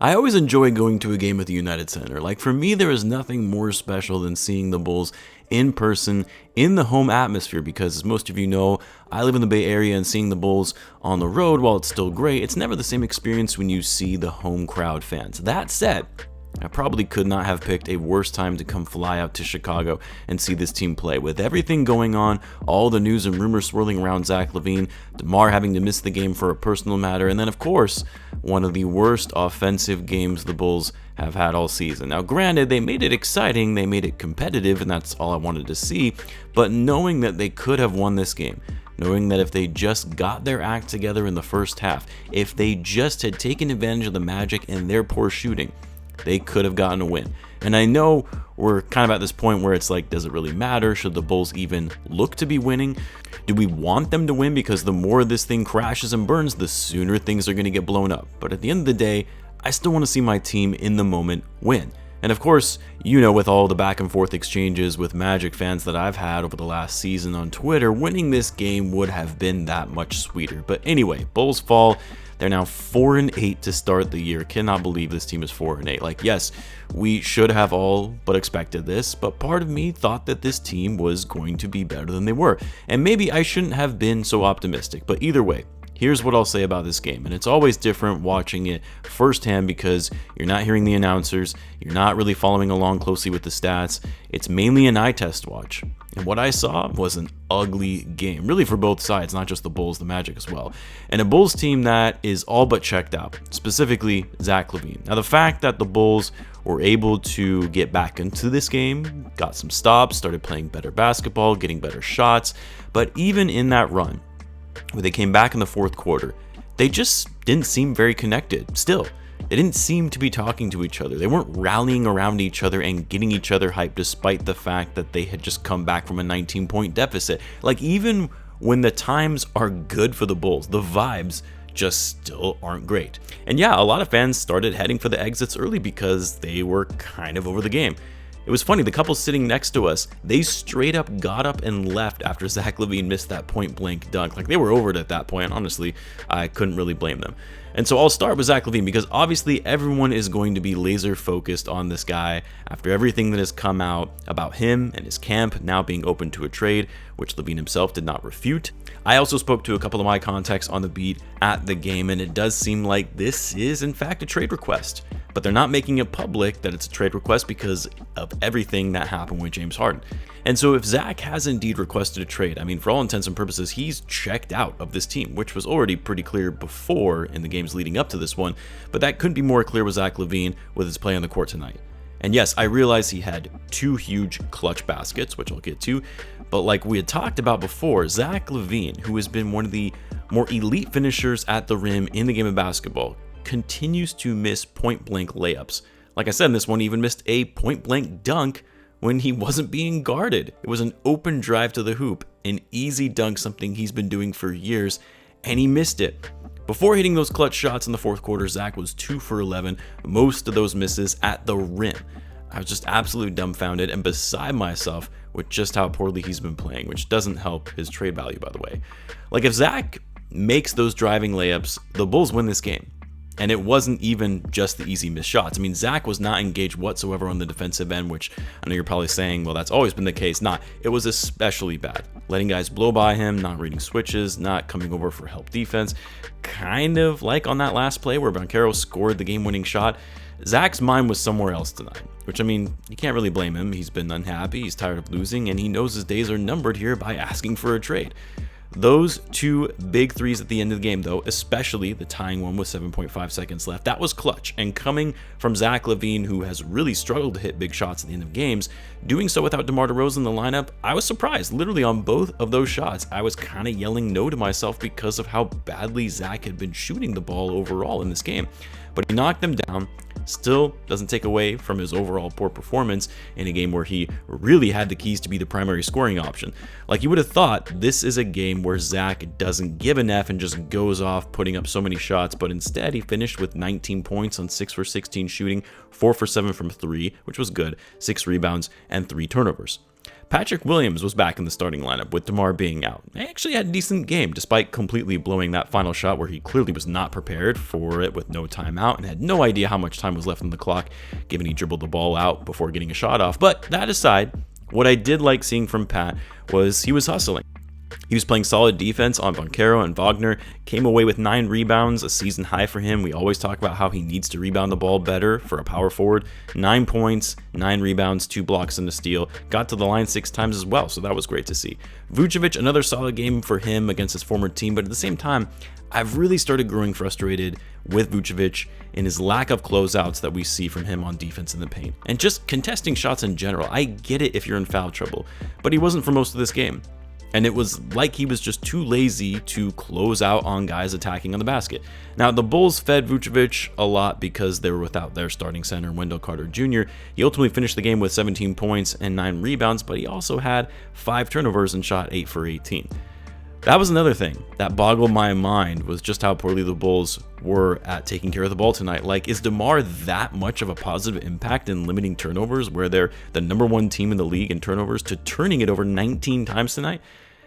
I always enjoy going to a game at the United Center. Like, for me, there is nothing more special than seeing the Bulls in person in the home atmosphere, because as most of you know, I live in the Bay Area, and seeing the Bulls on the road, while it's still great, it's never the same experience when you see the home crowd fans. That said, I probably could not have picked a worse time to come fly out to Chicago and see this team play. With everything going on, all the news and rumors swirling around Zach LaVine, DeMar having to miss the game for a personal matter, and then of course, one of the worst offensive games the Bulls have had all season. Now granted, they made it exciting, they made it competitive, and that's all I wanted to see, but knowing that they could have won this game, knowing that if they just got their act together in the first half, if they just had taken advantage of the Magic and their poor shooting, they could have gotten a win. And I know we're kind of at this point where it's like, does it really matter? Should the Bulls even look to be winning? Do we want them to win? Because the more this thing crashes and burns, the sooner things are going to get blown up. But at the end of the day, I still want to see my team in the moment win. And of course, you know, with all the back and forth exchanges with Magic fans that I've had over the last season on Twitter, winning this game would have been that much sweeter. But anyway, Bulls fall. They're now 4-8 to start the year. Cannot believe this team is 4-8. Like, yes, we should have all but expected this, but part of me thought that this team was going to be better than they were. And maybe I shouldn't have been so optimistic, but either way, here's what I'll say about this game. And it's always different watching it firsthand because you're not hearing the announcers, you're not really following along closely with the stats. It's mainly an eye test watch. And what I saw was an ugly game, really for both sides, not just the Bulls, the Magic as well. And a Bulls team that is all but checked out, specifically Zach LaVine. Now, the fact that the Bulls were able to get back into this game, got some stops, started playing better basketball, getting better shots, but even in that run, when they came back in the fourth quarter, they just didn't seem very connected still. They didn't seem to be talking to each other. They weren't rallying around each other and getting each other hyped despite the fact that they had just come back from a 19-point deficit. Like, even when the times are good for the Bulls, the vibes just still aren't great. And yeah, a lot of fans started heading for the exits early because they were kind of over the game. It was funny, the couple sitting next to us, they straight up got up and left after Zach LaVine missed that point-blank dunk. Like, they were over it at that point. Honestly, I couldn't really blame them. And so I'll start with Zach LaVine because obviously everyone is going to be laser focused on this guy after everything that has come out about him and his camp now being open to a trade, which LaVine himself did not refute. I also spoke to a couple of my contacts on the beat at the game, and it does seem like this is in fact a trade request, but they're not making it public that it's a trade request because of everything that happened with James Harden. And so if Zach has indeed requested a trade, I mean, for all intents and purposes, he's checked out of this team, which was already pretty clear before in the games leading up to this one, but that couldn't be more clear with Zach LaVine with his play on the court tonight. And yes, I realize he had two huge clutch baskets, which I'll get to, but like we had talked about before, Zach LaVine, who has been one of the more elite finishers at the rim in the game of basketball, continues to miss point-blank layups. Like I said, in this one, he even missed a point-blank dunk when he wasn't being guarded. It was an open drive to the hoop, an easy dunk, something he's been doing for years, and he missed it. Before hitting those clutch shots in the fourth quarter, Zach was 2 for 11, most of those misses at the rim. I was just absolutely dumbfounded and beside myself with just how poorly he's been playing, which doesn't help his trade value, by the way. Like, if Zach makes those driving layups, the Bulls win this game. And it wasn't even just the easy missed shots. I mean, Zach was not engaged whatsoever on the defensive end, which I know you're probably saying, well, that's always been the case. Not. It was especially bad. Letting guys blow by him, not reading switches, not coming over for help defense. Kind of like on that last play where Banchero scored the game-winning shot. Zach's mind was somewhere else tonight, which, I mean, you can't really blame him. He's been unhappy, he's tired of losing, and he knows his days are numbered here by asking for a trade. Those two big threes at the end of the game, though, especially the tying one with 7.5 seconds left, that was clutch. And coming from Zach LaVine, who has really struggled to hit big shots at the end of games, doing so without DeMar DeRozan in the lineup, I was surprised. Literally on both of those shots, I was kind of yelling no to myself because of how badly Zach had been shooting the ball overall in this game. But he knocked them down. Still doesn't take away from his overall poor performance in a game where he really had the keys to be the primary scoring option. Like, you would have thought this is a game where Zach doesn't give an F and just goes off putting up so many shots, but instead he finished with 19 points on 6 for 16 shooting, 4 for 7 from 3, which was good, 6 rebounds, and 3 turnovers. Patrick Williams was back in the starting lineup with DeMar being out. He actually had a decent game despite completely blowing that final shot where he clearly was not prepared for it with no timeout and had no idea how much time was left on the clock given he dribbled the ball out before getting a shot off. But that aside, what I did like seeing from Pat was he was hustling. He was playing solid defense on Banchero and Wagner, came away with 9 rebounds, a season high for him. We always talk about how he needs to rebound the ball better for a power forward. 9 points, 9 rebounds, 2 blocks and a steal. Got to the line 6 times as well, so that was great to see. Vucevic, another solid game for him against his former team, but at the same time, I've really started growing frustrated with Vucevic in his lack of closeouts that we see from him on defense in the paint. And just contesting shots in general. I get it if you're in foul trouble, but he wasn't for most of this game. And it was like he was just too lazy to close out on guys attacking on the basket. Now, the Bulls fed Vucevic a lot because they were without their starting center, Wendell Carter Jr. He ultimately finished the game with 17 points and 9 rebounds, but he also had 5 turnovers and shot 8 for 18. That was another thing that boggled my mind, was just how poorly the Bulls were at taking care of the ball tonight. Like, is DeMar that much of a positive impact in limiting turnovers, where they're the number 1 team in the league in turnovers, to turning it over 19 times tonight?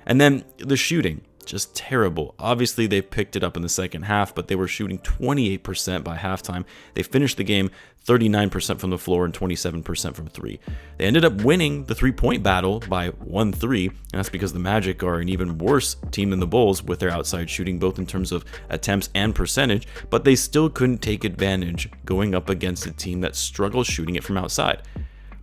And then the shooting, just terrible. Obviously, they picked it up in the second half, but they were shooting 28% by halftime. They finished the game 39% from the floor and 27% from 3. They ended up winning the 3-point battle by 1-3, and that's because the Magic are an even worse team than the Bulls with their outside shooting, both in terms of attempts and percentage, but they still couldn't take advantage going up against a team that struggles shooting it from outside.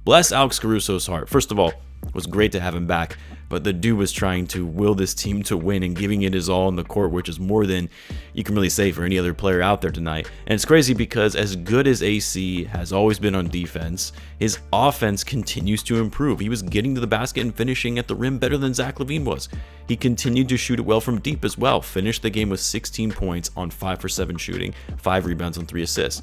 Bless Alex Caruso's heart. First of all, it was great to have him back, but the dude was trying to will this team to win and giving it his all on the court, which is more than you can really say for any other player out there tonight. And it's crazy because as good as AC has always been on defense, his offense continues to improve. He was getting to the basket and finishing at the rim better than Zach LaVine was. He continued to shoot it well from deep as well, finished the game with 16 points on 5 for 7 shooting, 5 rebounds and 3 assists.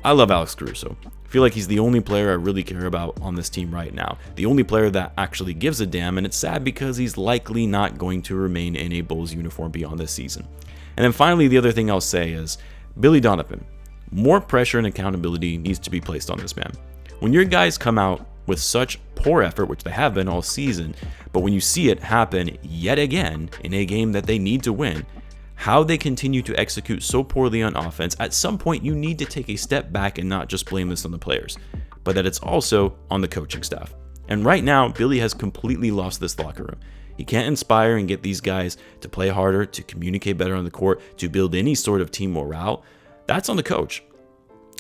I love Alex Caruso. I feel like he's the only player I really care about on this team right now. The only player that actually gives a damn, and it's sad because he's likely not going to remain in a Bulls uniform beyond this season. And then finally, the other thing I'll say is Billy Donovan. More pressure and accountability needs to be placed on this man. When your guys come out with such poor effort, which they have been all season, but when you see it happen yet again in a game that they need to win, how they continue to execute so poorly on offense, at some point you need to take a step back and not just blame this on the players, but that it's also on the coaching staff. And right now, Billy has completely lost this locker room. He can't inspire and get these guys to play harder, to communicate better on the court, to build any sort of team morale. That's on the coach.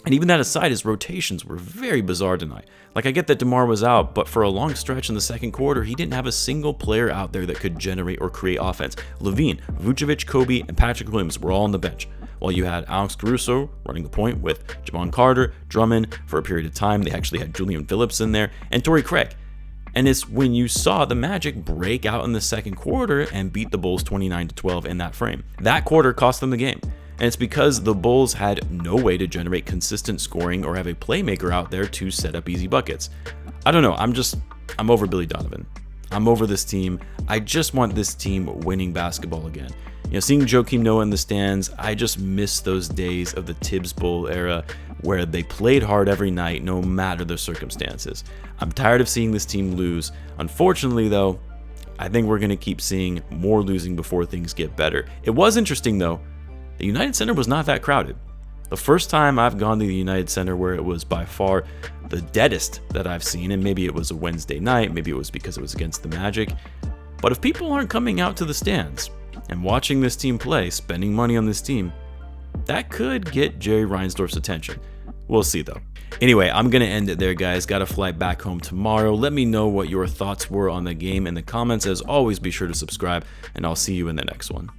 And even that aside, his rotations were very bizarre tonight. Like, I get that DeMar was out, but for a long stretch in the second quarter, he didn't have a single player out there that could generate or create offense. LaVine, Vucevic, Kobe, and Patrick Williams were all on the bench, while you had Alex Caruso running the point with Javon Carter, Drummond for a period of time. They actually had Julian Phillips in there, and Torrey Craig. And it's when you saw the Magic break out in the second quarter and beat the Bulls 29-12 in that frame. That quarter cost them the game. And it's because the Bulls had no way to generate consistent scoring or have a playmaker out there to set up easy buckets. I don't know. I'm over Billy Donovan. I'm over this team. I just want this team winning basketball again. You know, seeing Joakim Noah in the stands, I just miss those days of the Tibbs Bull era where they played hard every night, no matter the circumstances. I'm tired of seeing this team lose. Unfortunately, though, I think we're going to keep seeing more losing before things get better. It was interesting, though. The United Center was not that crowded. The first time I've gone to the United Center where it was by far the deadest that I've seen, and maybe it was a Wednesday night, maybe it was because it was against the Magic, but if people aren't coming out to the stands and watching this team play, spending money on this team, that could get Jerry Reinsdorf's attention. We'll see though. Anyway, I'm going to end it there, guys. Got to fly back home tomorrow. Let me know what your thoughts were on the game in the comments. As always, be sure to subscribe, and I'll see you in the next one.